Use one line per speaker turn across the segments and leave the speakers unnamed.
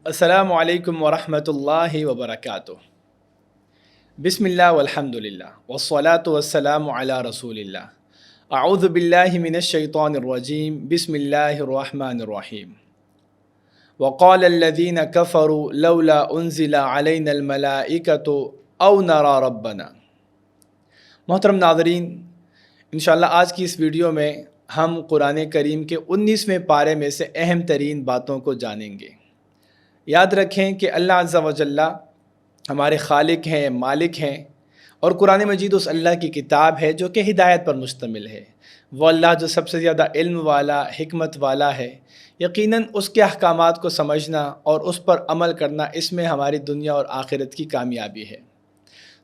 السلام علیکم ورحمۃ اللہ وبرکاتہ۔ بسم اللہ والحمد للہ والصلاة والسلام علی رسول اللہ۔ اعوذ باللہ من الشیطان الرجیم، بسم اللہ الرحمن الرحیم۔ وقال الذین کفروا لولا انزل علینا الملائکۃ او نرى ربنا۔ محترم ناظرین، انشاءاللہ آج کی اس ویڈیو میں ہم قرآن کریم کے 19ویں پارے میں سے اہم ترین باتوں کو جانیں گے۔ یاد رکھیں کہ اللہ عز و جل ہمارے خالق ہیں، مالک ہیں، اور قرآن مجید اس اللہ کی کتاب ہے جو کہ ہدایت پر مشتمل ہے۔ وہ اللہ جو سب سے زیادہ علم والا، حکمت والا ہے، یقیناً اس کے احکامات کو سمجھنا اور اس پر عمل کرنا، اس میں ہماری دنیا اور آخرت کی کامیابی ہے۔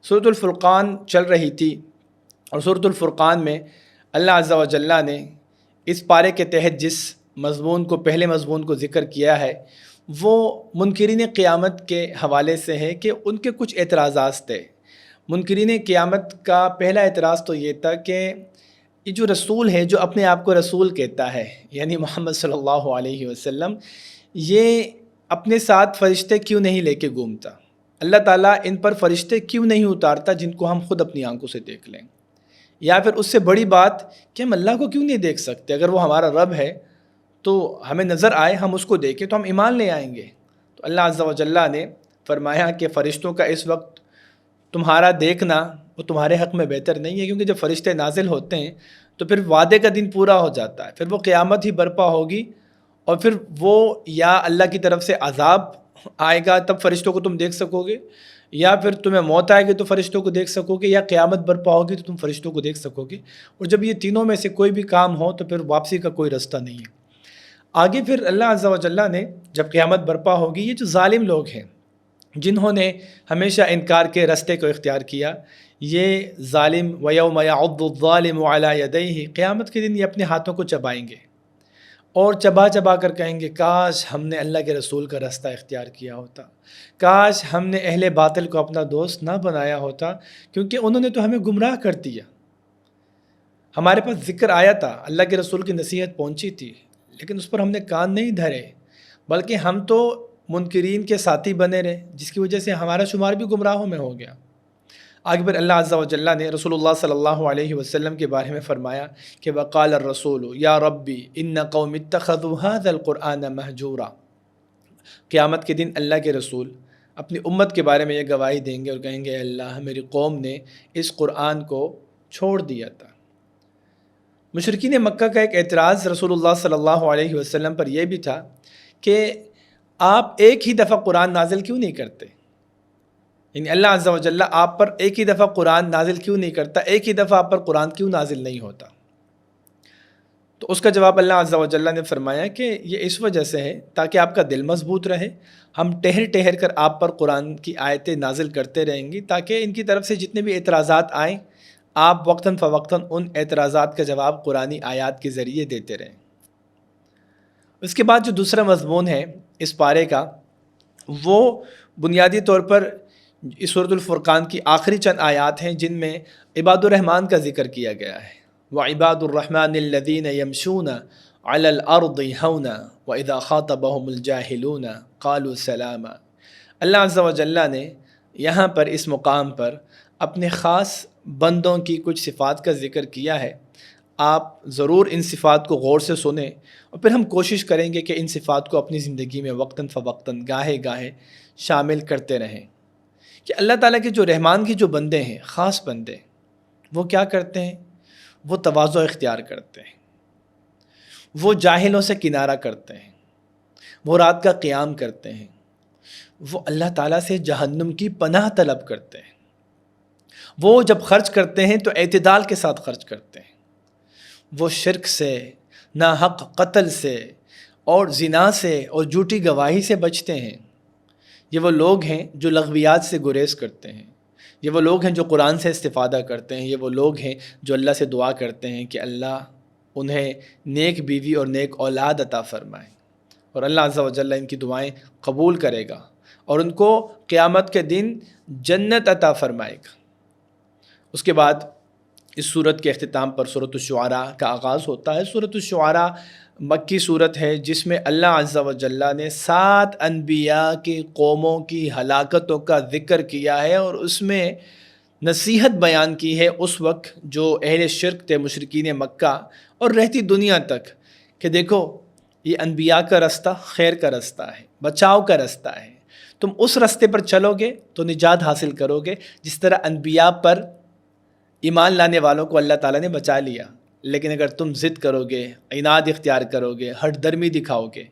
سورۃ الفرقان چل رہی تھی، اور سورۃ الفرقان میں اللہ عز و جل نے اس پارے کے تحت جس مضمون کو، پہلے مضمون کو ذکر کیا ہے، وہ منکرین قیامت کے حوالے سے ہے کہ ان کے کچھ اعتراضات تھے۔ منکرین قیامت کا پہلا اعتراض تو یہ تھا کہ یہ جو رسول ہے، جو اپنے آپ کو رسول کہتا ہے، یعنی محمد صلی اللہ علیہ وسلم، یہ اپنے ساتھ فرشتے کیوں نہیں لے کے گھومتا؟ اللہ تعالیٰ ان پر فرشتے کیوں نہیں اتارتا جن کو ہم خود اپنی آنکھوں سے دیکھ لیں؟ یا پھر اس سے بڑی بات کہ ہم اللہ کو کیوں نہیں دیکھ سکتے؟ اگر وہ ہمارا رب ہے تو ہمیں نظر آئے، ہم اس کو دیکھیں تو ہم ایمان لے آئیں گے۔ تو اللہ عز و جل نے فرمایا کہ فرشتوں کا اس وقت تمہارا دیکھنا وہ تمہارے حق میں بہتر نہیں ہے، کیونکہ جب فرشتے نازل ہوتے ہیں تو پھر وعدے کا دن پورا ہو جاتا ہے، پھر وہ قیامت ہی برپا ہوگی، اور پھر وہ یا اللہ کی طرف سے عذاب آئے گا تب فرشتوں کو تم دیکھ سکو گے، یا پھر تمہیں موت آئے گی تو فرشتوں کو دیکھ سکو گے، یا قیامت برپا ہوگی تو تم فرشتوں کو دیکھ سکو گے۔ اور جب یہ تینوں میں سے کوئی بھی کام ہو تو پھر واپسی کا کوئی رستہ نہیں ہے۔ آگے پھر اللہ عز و جل نے جب قیامت برپا ہوگی، یہ جو ظالم لوگ ہیں جنہوں نے ہمیشہ انکار کے رستے کو اختیار کیا، یہ ظالم وَيَوْمَ يَعُضُّ الظَّالِمُ عَلَى يَدَيْهِ، قیامت کے دن یہ اپنے ہاتھوں کو چبائیں گے اور چبا چبا کر کہیں گے کاش ہم نے اللہ کے رسول کا راستہ اختیار کیا ہوتا، کاش ہم نے اہل باطل کو اپنا دوست نہ بنایا ہوتا، کیونکہ انہوں نے تو ہمیں گمراہ کر دیا۔ ہمارے پاس ذکر آیا تھا، اللہ کے رسول کی نصیحت پہنچی تھی، لیکن اس پر ہم نے کان نہیں دھرے، بلکہ ہم تو منکرین کے ساتھی بنے رہے، جس کی وجہ سے ہمارا شمار بھی گمراہوں میں ہو گیا۔ آگے پھر اللہ عز و جل نے رسول اللہ صلی اللہ علیہ وسلم کے بارے میں فرمایا کہ وقال الرسول یا ربی ان قوم اتخذوا هذا القرآن مہجورا۔ قیامت کے دن اللہ کے رسول اپنی امت کے بارے میں یہ گواہی دیں گے اور کہیں گے، اللہ میری قوم نے اس قرآن کو چھوڑ دیا تھا۔ مشرکین مکہ کا ایک اعتراض رسول اللہ صلی اللہ علیہ وسلم پر یہ بھی تھا کہ آپ ایک ہی دفعہ قرآن نازل کیوں نہیں کرتے؟ یعنی اللہ عز و جل آپ پر ایک ہی دفعہ قرآن نازل کیوں نہیں کرتا؟ ایک ہی دفعہ آپ پر قرآن کیوں نازل نہیں ہوتا؟ تو اس کا جواب اللہ عز و جل نے فرمایا کہ یہ اس وجہ سے ہے تاکہ آپ کا دل مضبوط رہے، ہم ٹہر ٹہر کر آپ پر قرآن کی آیتیں نازل کرتے رہیں گی، تاکہ ان کی طرف سے جتنے بھی اعتراضات آئیں آپ وقتاً فوقتاً ان اعتراضات کا جواب قرآنی آیات کے ذریعے دیتے رہیں۔ اس کے بعد جو دوسرا مضمون ہے اس پارے کا، وہ بنیادی طور پر اس سورۃ الفرقان کی آخری چند آیات ہیں جن میں عباد الرحمن کا ذکر کیا گیا ہے۔ وَعِبَادُ الرَّحْمَنِ الَّذِينَ يَمْشُونَ عَلَى الْأَرْضِ هَوْنًا وَإِذَا خَاطَبَهُمُ الْجَاهِلُونَ قَالُوا سَلَامًا۔ اللہ عز و جل نے یہاں پر اس مقام پر اپنے خاص بندوں کی کچھ صفات کا ذکر کیا ہے۔ آپ ضرور ان صفات کو غور سے سنیں، اور پھر ہم کوشش کریں گے کہ ان صفات کو اپنی زندگی میں وقتاً فوقتاً گاہے گاہے شامل کرتے رہیں، کہ اللہ تعالیٰ کے جو رحمان کی جو بندے ہیں، خاص بندے، وہ کیا کرتے ہیں؟ وہ تواضع اختیار کرتے ہیں، وہ جاہلوں سے کنارہ کرتے ہیں، وہ رات کا قیام کرتے ہیں، وہ اللہ تعالیٰ سے جہنم کی پناہ طلب کرتے ہیں، وہ جب خرچ کرتے ہیں تو اعتدال کے ساتھ خرچ کرتے ہیں، وہ شرک سے، ناحق قتل سے، اور زنا سے اور جھوٹی گواہی سے بچتے ہیں۔ یہ وہ لوگ ہیں جو لغویات سے گریز کرتے ہیں، یہ وہ لوگ ہیں جو قرآن سے استفادہ کرتے ہیں، یہ وہ لوگ ہیں جو اللہ سے دعا کرتے ہیں کہ اللہ انہیں نیک بیوی اور نیک اولاد عطا فرمائے، اور اللہ عز و جل ان کی دعائیں قبول کرے گا اور ان کو قیامت کے دن جنت عطا فرمائے گا۔ اس کے بعد اس سورت کے اختتام پر سورۃ الشعراء کا آغاز ہوتا ہے۔ سورۃ الشعراء مکی صورت ہے جس میں اللہ عز و جل نے 7 انبیاء کی قوموں کی ہلاکتوں کا ذکر کیا ہے، اور اس میں نصیحت بیان کی ہے اس وقت جو اہل شرک تھے، مشرکین مکہ، اور رہتی دنیا تک، کہ دیکھو یہ انبیاء کا رستہ خیر کا رستہ ہے، بچاؤ کا رستہ ہے، تم اس رستے پر چلو گے تو نجات حاصل کرو گے، جس طرح انبیاء پر ایمان لانے والوں کو اللہ تعالیٰ نے بچا لیا۔ لیکن اگر تم ضد کرو گے، عناد اختیار کرو گے، ہٹ درمی دکھاؤ گے،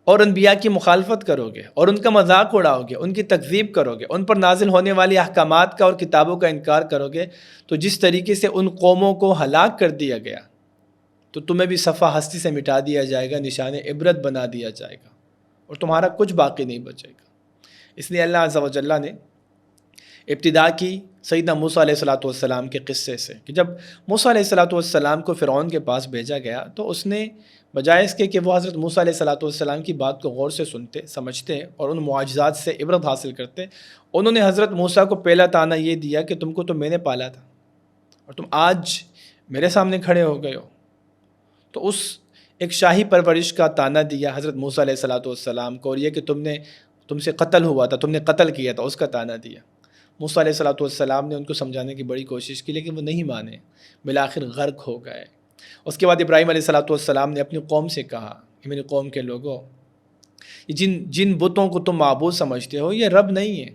اور انبیاء کی مخالفت کرو گے، اور ان کا مذاق اڑاؤ گے، ان کی تکذیب کرو گے، ان پر نازل ہونے والی احکامات کا اور کتابوں کا انکار کرو گے، تو جس طریقے سے ان قوموں کو ہلاک کر دیا گیا، تو تمہیں بھی صفحہ ہستی سے مٹا دیا جائے گا، نشان عبرت بنا دیا جائے گا، اور تمہارا کچھ باقی نہیں بچے گا۔ اس لیے اللہ عز و جل نے ابتدا کی سیدنا موسیٰ علیہ والسلام کے قصے سے، کہ جب موسیٰ علیہ والسلام کو فرعون کے پاس بھیجا گیا تو اس نے بجائے اس کے کہ وہ حضرت موسیٰ علیہ والسلام کی بات کو غور سے سنتے، سمجھتے اور ان معجزات سے عبرت حاصل کرتے، انہوں نے حضرت موسیٰ کو پہلا طعنہ یہ دیا کہ تم کو تو میں نے پالا تھا، اور تم آج میرے سامنے کھڑے ہو گئے ہو۔ تو اس ایک شاہی پرورش کا طعنہ دیا حضرت موسیٰ علیہ والسلام کو، اور یہ کہ تم سے قتل ہوا تھا، تم نے قتل کیا تھا، اس کا طعنہ دیا۔ موسیٰ علیہ والسلام نے ان کو سمجھانے کی بڑی کوشش کی، لیکن وہ نہیں مانے، بالآخر غرق ہو گئے۔ اس کے بعد ابراہیم علیہ والسلام نے اپنی قوم سے کہا کہ میری قوم کے لوگوں، جن بتوں کو تم معبود سمجھتے ہو یہ رب نہیں ہے،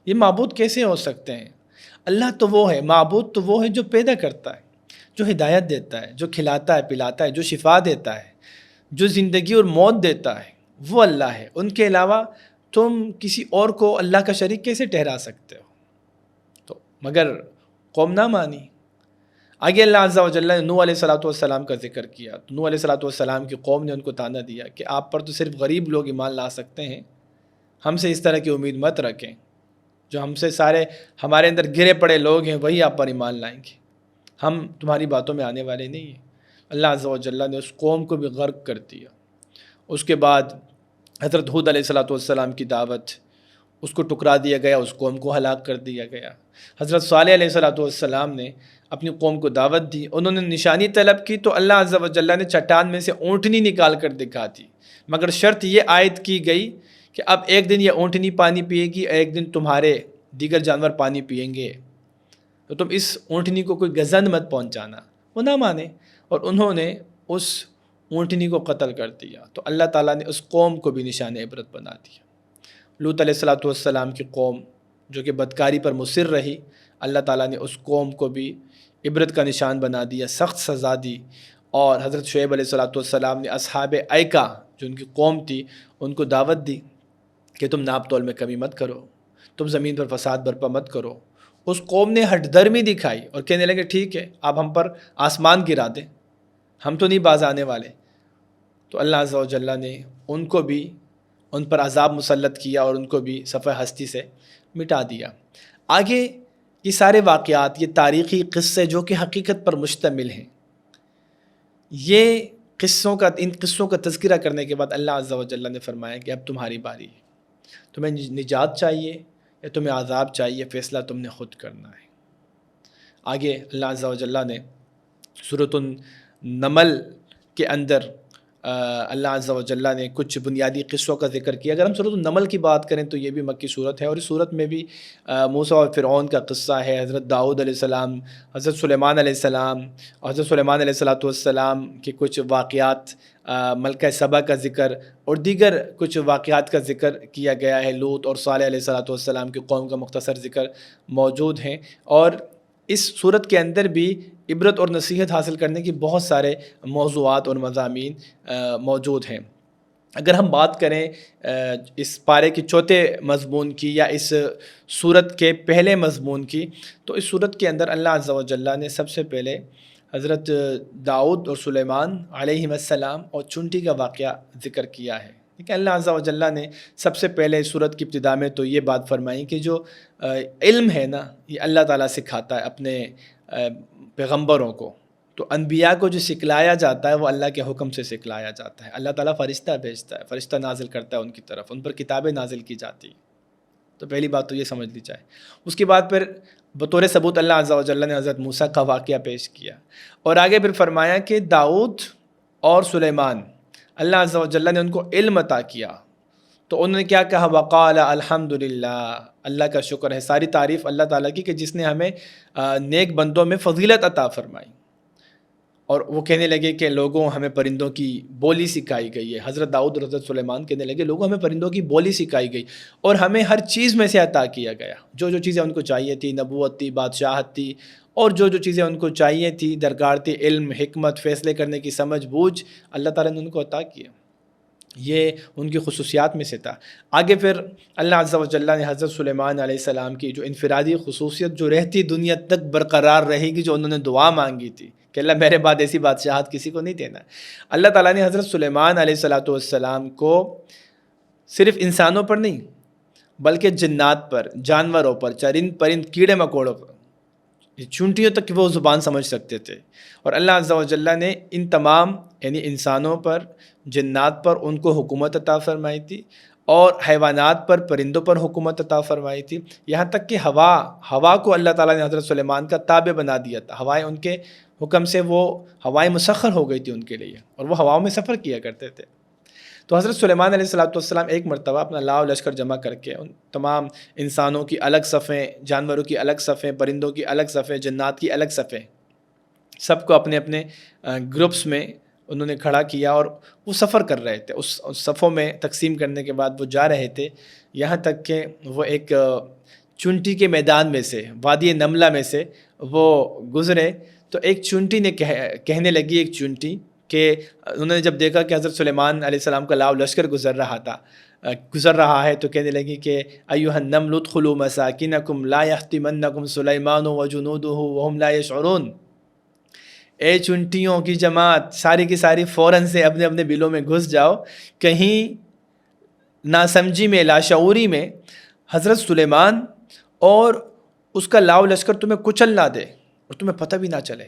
یہ معبود کیسے ہو سکتے ہیں؟ اللہ تو وہ ہے، معبود تو وہ ہے جو پیدا کرتا ہے، جو ہدایت دیتا ہے، جو کھلاتا ہے پلاتا ہے، جو شفا دیتا ہے، جو زندگی اور موت دیتا ہے، وہ اللہ ہے۔ ان کے علاوہ تم کسی اور کو اللہ کا شریک کیسے ٹھہرا سکتے ہو؟ تو مگر قوم نہ مانی۔ آگے اللہ عز و جل نے نوح علیہ والسلام کا ذکر کیا، تو نوح علیہ والسلام کی قوم نے ان کو طعنہ دیا کہ آپ پر تو صرف غریب لوگ ایمان لا سکتے ہیں، ہم سے اس طرح کی امید مت رکھیں، جو ہم سے سارے ہمارے اندر گرے پڑے لوگ ہیں وہی آپ پر ایمان لائیں گے، ہم تمہاری باتوں میں آنے والے نہیں ہیں۔ اللہ عز و جل نے اس قوم کو بھی غرق کر دیا۔ اس کے بعد حضرت ہود علیہ والسلام کی دعوت، اس کو ٹکرا دیا گیا، اس قوم کو ہلاک کر دیا گیا۔ حضرت صالح علیہ والسلام نے اپنی قوم کو دعوت دی، انہوں نے نشانی طلب کی تو اللہ عز و جل نے چٹان میں سے اونٹنی نکال کر دکھا دی، مگر شرط یہ عائد کی گئی کہ اب ایک دن یہ اونٹنی پانی پیے گی، ایک دن تمہارے دیگر جانور پانی پئیں گے، تو تم اس اونٹنی کو کوئی گزند مت پہنچانا۔ وہ نہ مانے اور انہوں نے اس اونٹنی کو قتل کر دیا، تو اللہ تعالیٰ نے اس قوم کو بھی نشان عبرت بنا دیا۔ لوط علیہ والسلام کی قوم جو کہ بدکاری پر مصر رہی، اللہ تعالیٰ نے اس قوم کو بھی عبرت کا نشان بنا دیا، سخت سزا دی۔ اور حضرت شعیب علیہ والسلام نے اصحاب ایکا جو ان کی قوم تھی ان کو دعوت دی کہ تم ناپ تول میں کمی مت کرو، تم زمین پر فساد برپا مت کرو۔ اس قوم نے ہٹ درمی دکھائی اور کہنے لگے ٹھیک ہے آپ ہم پر آسمان گرا دیں، ہم تو نہیں باز آنے والے۔ تو اللہ عز و جل نے ان کو بھی ان پر عذاب مسلط کیا اور ان کو بھی صفحہ ہستی سے مٹا دیا۔ آگے یہ سارے واقعات، یہ تاریخی قصے جو کہ حقیقت پر مشتمل ہیں، ان قصوں کا تذکرہ کرنے کے بعد اللہ عز و جل نے فرمایا کہ اب تمہاری باری ہے، تمہیں نجات چاہیے یا تمہیں عذاب چاہیے، فیصلہ تم نے خود کرنا ہے۔ آگے اللہ عز و جل نے سورۃ النمل کے اندر اللہ عز و جل نے کچھ بنیادی قصوں کا ذکر کیا۔ اگر ہم سورۃ النمل کی بات کریں تو یہ بھی مکی صورت ہے، اور اس صورت میں بھی موسیٰ اور فرعون کا قصہ ہے، حضرت داؤد علیہ السلام، حضرت سلیمان علیہ السلام، حضرت سلیمان علیہ السلام کے کچھ واقعات، ملکہ سبا کا ذکر اور دیگر کچھ واقعات کا ذکر کیا گیا ہے۔ لوط اور صالح علیہ السلام کی قوم کا مختصر ذکر موجود ہیں، اور اس صورت کے اندر بھی عبرت اور نصیحت حاصل کرنے کی بہت سارے موضوعات اور مضامین موجود ہیں۔ اگر ہم بات کریں اس پارے کے چوتھے مضمون کی یا اس صورت کے پہلے مضمون کی، تو اس صورت کے اندر اللہ عز و جل نے سب سے پہلے حضرت داؤد اور سلیمان علیہ السلام اور چونٹی کا واقعہ ذکر کیا ہے۔ کہ اللہ عز و جل نے سب سے پہلے سورت کی ابتدا میں تو یہ بات فرمائی کہ جو علم ہے نا، یہ اللہ تعالیٰ سکھاتا ہے اپنے پیغمبروں کو، تو انبیاء کو جو سکھلایا جاتا ہے وہ اللہ کے حکم سے سکھلایا جاتا ہے۔ اللہ تعالیٰ فرشتہ بھیجتا ہے، فرشتہ نازل کرتا ہے ان کی طرف، ان پر کتابیں نازل کی جاتی ہیں۔ تو پہلی بات تو یہ سمجھ لی جائے۔ اس کے بعد پھر بطور ثبوت اللہ عز و جل نے حضرت موسیٰ کا واقعہ پیش کیا، اور آگے پھر فرمایا کہ داؤد اور سلیمان، اللہ عز و جل نے ان کو علم عطا کیا، تو انہوں نے کیا کہا؟ وقال الحمدللہ، اللہ کا شکر ہے، ساری تعریف اللہ تعالیٰ کی کہ جس نے ہمیں نیک بندوں میں فضیلت عطا فرمائی۔ اور وہ کہنے لگے کہ لوگوں ہمیں پرندوں کی بولی سکھائی گئی ہے۔ حضرت داؤد اور حضرت سلیمان کہنے لگے لوگوں ہمیں پرندوں کی بولی سکھائی گئی اور ہمیں ہر چیز میں سے عطا کیا گیا، جو جو چیزیں ان کو چاہیے تھی، نبوت تھی، بادشاہت تھی، اور جو جو چیزیں ان کو چاہیے تھی، درکار تھی، علم، حکمت، فیصلے کرنے کی سمجھ بوجھ، اللہ تعالیٰ نے ان کو عطا کیا۔ یہ ان کی خصوصیات میں سے تھا۔ آگے پھر اللہ عز و جل نے حضرت سلیمان علیہ السلام کی جو انفرادی خصوصیت جو رہتی دنیا تک برقرار رہے گی، جو انہوں نے دعا مانگی تھی کہ اللہ میرے بعد ایسی بادشاہت کسی کو نہیں دینا، اللہ تعالیٰ نے حضرت سلیمان علیہ السلام کو صرف انسانوں پر نہیں بلکہ جنات پر، جانوروں پر، چرند پرند، کیڑے مکوڑوں پر، چونٹیوں تک وہ زبان سمجھ سکتے تھے، اور اللہ عز و جل نے ان تمام یعنی انسانوں پر، جنات پر ان کو حکومت عطا فرمائی تھی، اور حیوانات پر، پرندوں پر حکومت عطا فرمائی تھی، یہاں تک کہ ہوا کو اللہ تعالیٰ نے حضرت سلیمان کا تابع بنا دیا تھا۔ ہوائیں ان کے حکم سے، وہ ہوائیں مسخر ہو گئی تھی ان کے لیے، اور وہ ہواؤں میں سفر کیا کرتے تھے۔ تو حضرت سلیمان علیہ السلام ایک مرتبہ اپنا لاؤ لشکر جمع کر کے ان تمام انسانوں کی الگ صفیں، جانوروں کی الگ صفیں، پرندوں کی الگ صفیں، جنات کی الگ صفیں، سب کو اپنے اپنے گروپس میں انہوں نے کھڑا کیا، اور وہ سفر کر رہے تھے۔ اس صفوں میں تقسیم کرنے کے بعد وہ جا رہے تھے، یہاں تک کہ وہ ایک چونٹی کے میدان میں سے، وادی نملہ میں سے وہ گزرے، تو ایک چونٹی نے کہنے لگی، ایک چونٹی کہ انہوں نے جب دیکھا کہ حضرت سلیمان علیہ السلام کا لاؤ لشکر گزر رہا ہے، تو کہنے لگی کہ ایھا النمل ادخلوا مساکنکم لا یحطمنکم سلیمان وجنودہ وہم لا یشعرون۔ اے چونٹیوں کی جماعت، ساری کی ساری فوراً سے اپنے اپنے بلوں میں گھس جاؤ، کہیں ناسمجھی میں، لاشعوری میں حضرت سلیمان اور اس کا لاؤ لشکر تمہیں کچل نہ دے اور تمہیں پتہ بھی نہ چلے۔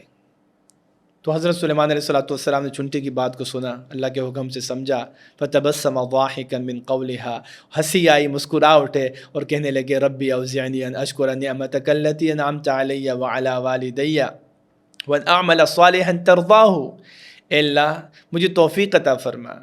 تو حضرت سلیمان علیہ السلام نے چونٹی کی بات کو سنا، اللہ کے حکم سے سمجھا، فتبسم ضاحکا من قولها، ہنسی آئی، مسکرا اٹھے اور کہنے لگے ربی اوزعنی ان اشکر نعمتک التی انعمت علی وعلی والدی وان اعمل صالحا ترضاہ۔ اے اللہ مجھے توفیق عطا فرما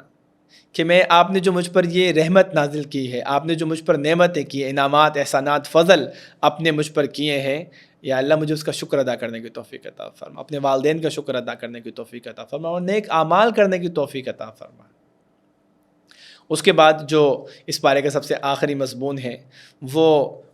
کہ آپ نے جو مجھ پر یہ رحمت نازل کی ہے، آپ نے جو مجھ پر نعمتیں کی ہیں، انعامات، احسانات، فضل اپنے مجھ پر کیے ہیں، یا اللہ مجھے اس کا شکر ادا کرنے کی توفیق عطا فرما، اپنے والدین کا شکر ادا کرنے کی توفیق عطا فرما، اور نیک اعمال کرنے کی توفیق عطا فرما۔ اس کے بعد جو اس پارے کا سب سے آخری مضمون ہے وہ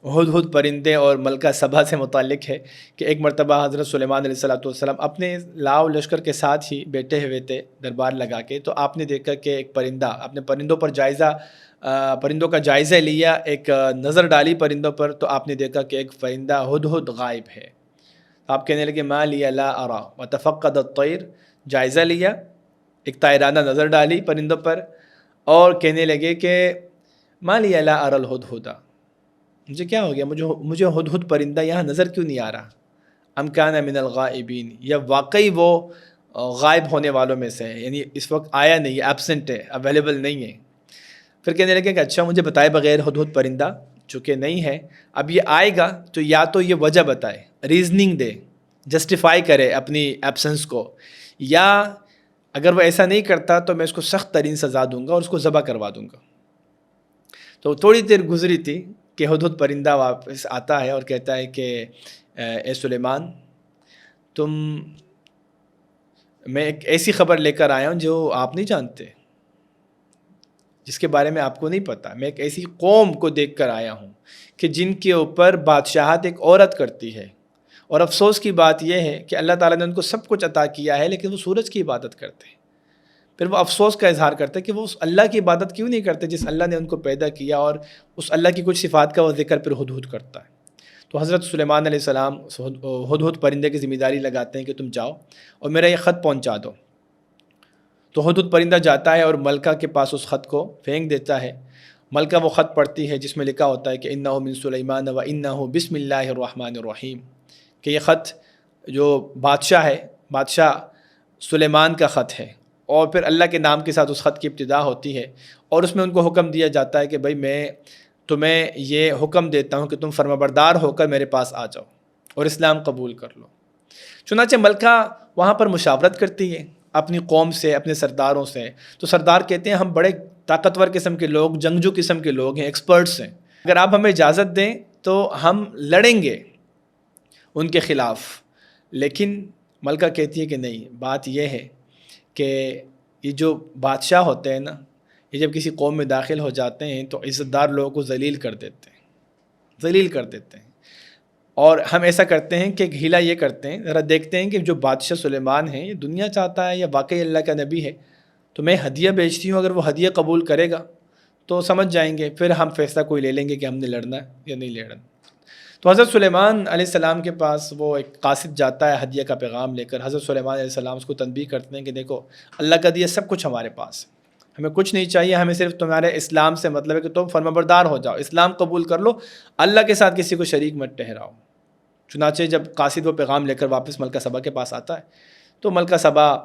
ہدہد پرندے اور ملکہ سبا سے متعلق ہے کہ ایک مرتبہ حضرت سلیمان علیہ السلام اپنے لاؤ لشکر کے ساتھ ہی بیٹھے ہوئے تھے دربار لگا کے، تو آپ نے دیکھا کہ ایک پرندہ، اپنے پرندوں کا جائزہ لیا، ایک نظر ڈالی پرندوں پر، تو آپ نے دیکھا کہ ایک پرندہ ہدہد غائب ہے۔ آپ کہنے لگے ما لی لا ارا وتفقد الطیر، جائزہ لیا، ایک طائرانہ نظر ڈالی پرندوں پر، اور کہنے لگے کہ ما لی لا ارى الہدہد، مجھے کیا ہو گیا، مجھے ہدہد پرندہ یہاں نظر کیوں نہیں آ رہا؟ ام کان من الغائبین، یا واقعی وہ غائب ہونے والوں میں سے ہے، یعنی اس وقت آیا نہیں ہے، ایبسنٹ ہے، اویلیبل نہیں ہے۔ پھر کہنے لگے کہ اچھا مجھے بتائے بغیر ہدہد پرندہ چونکہ نہیں ہے، اب یہ آئے گا تو یا تو یہ وجہ بتائے، ریزننگ دے، جسٹیفائی کرے اپنی ایبسنس کو، یا اگر وہ ایسا نہیں کرتا تو میں اس کو سخت ترین سزا دوں گا اور اس کو ذبح کروا دوں گا۔ تو تھوڑی دیر گزری تھی کہ ہدہد پرندہ واپس آتا ہے اور کہتا ہے کہ اے سلیمان، میں ایک ایسی خبر لے کر آیا ہوں جو آپ نہیں جانتے، جس کے بارے میں آپ کو نہیں پتا۔ میں ایک ایسی قوم کو دیکھ کر آیا ہوں کہ جن کے اوپر بادشاہت ایک عورت کرتی ہے، اور افسوس کی بات یہ ہے کہ اللہ تعالیٰ نے ان کو سب کچھ عطا کیا ہے لیکن وہ سورج کی عبادت کرتے ہیں۔ پھر وہ افسوس کا اظہار کرتے ہیں کہ وہ اس اللہ کی عبادت کیوں نہیں کرتے جس اللہ نے ان کو پیدا کیا، اور اس اللہ کی کچھ صفات کا وہ ذکر پھر ہدہد کرتا ہے۔ تو حضرت سلیمان علیہ السلام ہدہد پرندے کی ذمہ داری لگاتے ہیں کہ تم جاؤ اور میرا یہ خط پہنچا دو۔ تو ہدہد پرندہ جاتا ہے اور ملکہ کے پاس اس خط کو پھینک دیتا ہے۔ ملکہ وہ خط پڑھتی ہے جس میں لکھا ہوتا ہے کہ انہ من سلیمان و انہ بسم اللہ الرحمن الرحیم، کہ یہ خط جو بادشاہ ہے، بادشاہ سلیمان کا خط ہے، اور پھر اللہ کے نام کے ساتھ اس خط کی ابتدا ہوتی ہے، اور اس میں ان کو حکم دیا جاتا ہے کہ بھئی میں تمہیں یہ حکم دیتا ہوں کہ تم فرمانبردار ہو کر میرے پاس آ جاؤ اور اسلام قبول کر لو۔ چنانچہ ملکہ وہاں پر مشاورت کرتی ہے اپنی قوم سے، اپنے سرداروں سے، تو سردار کہتے ہیں ہم بڑے طاقتور قسم کے لوگ، جنگجو قسم کے لوگ ہیں، ایکسپرٹس ہیں، اگر آپ ہمیں اجازت دیں تو ہم لڑیں گے ان کے خلاف. لیکن ملکہ کہتی ہے کہ نہیں، بات یہ ہے کہ یہ جو بادشاہ ہوتے ہیں نا، یہ جب کسی قوم میں داخل ہو جاتے ہیں تو عزت دار لوگوں کو ذلیل کر دیتے ہیں، ذلیل کر دیتے ہیں. اور ہم ایسا کرتے ہیں کہ ہیلا یہ کرتے ہیں، ذرا دیکھتے ہیں کہ جو بادشاہ سلیمان ہیں یہ دنیا چاہتا ہے یا واقعی اللہ کا نبی ہے. تو میں ہدیہ بیچتی ہوں، اگر وہ ہدیہ قبول کرے گا تو سمجھ جائیں گے، پھر ہم فیصلہ کوئی لے لیں گے کہ ہم نے لڑنا ہے یا نہیں لڑنا. تو حضرت سلیمان علیہ السلام کے پاس وہ ایک قاصد جاتا ہے ہدیہ کا پیغام لے کر. حضرت سلیمان علیہ السلام اس کو تنبیہ کرتے ہیں کہ دیکھو اللہ کا دیا سب کچھ ہمارے پاس ہے، ہمیں کچھ نہیں چاہیے، ہمیں صرف تمہارے اسلام سے مطلب ہے کہ تم فرمانبردار ہو جاؤ، اسلام قبول کر لو، اللہ کے ساتھ کسی کو شریک مت ٹھہراؤ. چنانچہ جب قاصد وہ پیغام لے کر واپس ملکہ سبا کے پاس آتا ہے تو ملکہ سبا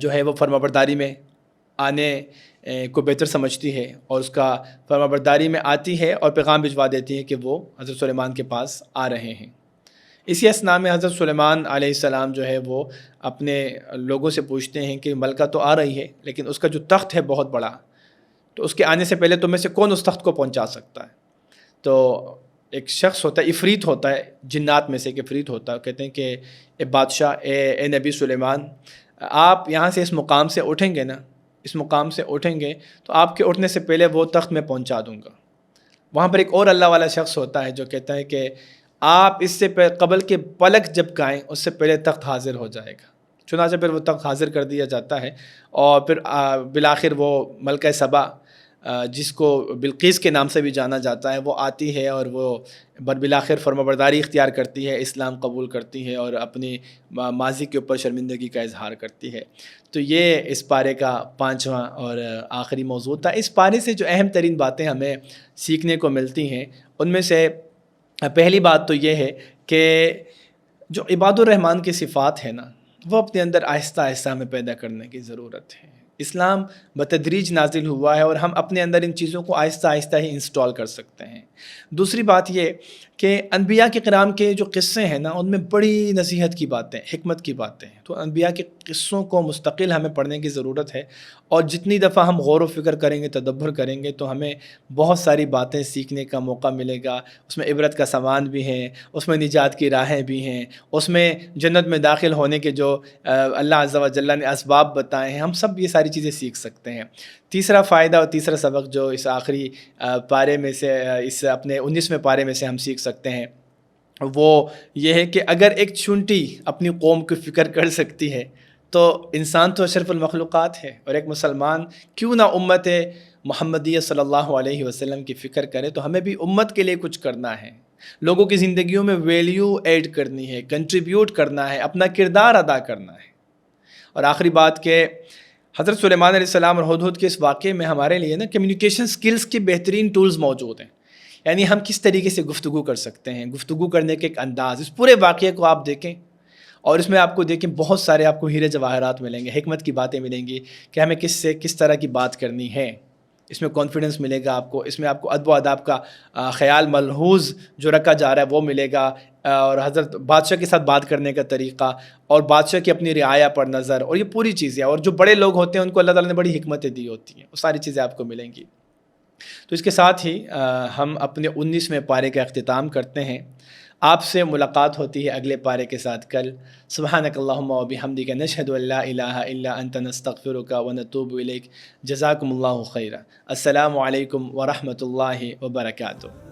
جو ہے وہ فرمانبرداری میں آنے کو بہتر سمجھتی ہے اور اس کا فرمانبرداری میں آتی ہے اور پیغام بھجوا دیتی ہے کہ وہ حضرت سلیمان کے پاس آ رہے ہیں. اسی اثناء میں حضرت سلیمان علیہ السلام جو ہے وہ اپنے لوگوں سے پوچھتے ہیں کہ ملکہ تو آ رہی ہے لیکن اس کا جو تخت ہے بہت بڑا، تو اس کے آنے سے پہلے تم میں سے کون اس تخت کو پہنچا سکتا ہے؟ تو ایک شخص ہوتا ہے، عفریت ہوتا ہے، جنات میں سے ایک عفریت ہوتا ہے، کہتے ہیں کہ اے بادشاہ، اے نبی سلیمان، آپ یہاں سے اس مقام سے اٹھیں گے نا، اس مقام سے اٹھیں گے تو آپ کے اٹھنے سے پہلے وہ تخت میں پہنچا دوں گا. وہاں پر ایک اور اللہ والا شخص ہوتا ہے جو کہتا ہے کہ آپ اس سے قبل کے پلک جب گائیں اس سے پہلے تخت حاضر ہو جائے گا. چنانچہ پھر وہ تخت حاضر کر دیا جاتا ہے اور پھر بالآخر وہ ملکہ سبا جس کو بلقیس کے نام سے بھی جانا جاتا ہے وہ آتی ہے اور وہ بالآخر فرمانبرداری اختیار کرتی ہے، اسلام قبول کرتی ہے اور اپنی ماضی کے اوپر شرمندگی کا اظہار کرتی ہے. تو یہ اس پارے کا 5واں اور آخری موضوع تھا. اس پارے سے جو اہم ترین باتیں ہمیں سیکھنے کو ملتی ہیں ان میں سے پہلی بات تو یہ ہے کہ جو عباد الرحمن کی صفات ہیں نا وہ اپنے اندر آہستہ آہستہ ہمیں پیدا کرنے کی ضرورت ہے. اسلام بتدریج نازل ہوا ہے اور ہم اپنے اندر ان چیزوں کو آہستہ آہستہ ہی انسٹال کر سکتے ہیں. دوسری بات یہ کہ انبیاء کے کرام کے جو قصے ہیں نا ان میں بڑی نصیحت کی باتیں، حکمت کی باتیں ہیں. تو انبیاء کے قصوں کو مستقل ہمیں پڑھنے کی ضرورت ہے اور جتنی دفعہ ہم غور و فکر کریں گے، تدبر کریں گے تو ہمیں بہت ساری باتیں سیکھنے کا موقع ملے گا. اس میں عبرت کا سامان بھی ہیں، اس میں نجات کی راہیں بھی ہیں، اس میں جنت میں داخل ہونے کے جو اللہ عز و جل نے اسباب بتائے ہیں، ہم سب یہ ساری چیزیں سیکھ سکتے ہیں. تیسرا فائدہ اور تیسرا سبق جو اس آخری پارے میں سے، اس اپنے 19ویں پارے میں سے ہم سیکھ سکتے ہیں وہ یہ ہے کہ اگر ایک چونٹی اپنی قوم کی فکر کر سکتی ہے تو انسان تو اشرف المخلوقات ہے، اور ایک مسلمان کیوں نہ امت محمدیہ صلی اللہ علیہ وسلم کی فکر کرے. تو ہمیں بھی امت کے لیے کچھ کرنا ہے، لوگوں کی زندگیوں میں ویلیو ایڈ کرنی ہے، کنٹریبیوٹ کرنا ہے، اپنا کردار ادا کرنا ہے. اور آخری بات کہ حضرت سلیمان علیہ السلام اور ہدہد کے اس واقعے میں ہمارے لیے نا کمیونیکیشن سکلز کے بہترین ٹولز موجود ہیں. یعنی ہم کس طریقے سے گفتگو کر سکتے ہیں، گفتگو کرنے کے ایک انداز. اس پورے واقعے کو آپ دیکھیں اور اس میں آپ کو دیکھیں بہت سارے آپ کو ہیرے جواہرات ملیں گے، حکمت کی باتیں ملیں گی کہ ہمیں کس طرح کی بات کرنی ہے. اس میں کانفیڈنس ملے گا آپ کو، اس میں آپ کو ادب و آداب کا خیال ملحوظ جو رکھا جا رہا ہے وہ ملے گا، اور حضرت بادشاہ کے ساتھ بات کرنے کا طریقہ اور بادشاہ کی اپنی رعایا پر نظر، اور یہ پوری چیزیں. اور جو بڑے لوگ ہوتے ہیں ان کو اللہ تعالیٰ نے بڑی حکمتیں دی ہوتی ہیں، وہ ساری چیزیں آپ کو ملیں گی. تو اس کے ساتھ ہی ہم اپنے 19ویں پارے کا اختتام کرتے ہیں. آپ سے ملاقات ہوتی ہے اگلے پارے کے ساتھ کل. سبحانک اللہم و بحمدک نشہد ان لا الہ الا انت نستغفرک و نتوب الیک. جزاکم اللہ خیرا. السلام علیکم ورحمۃ اللہ وبرکاتہ.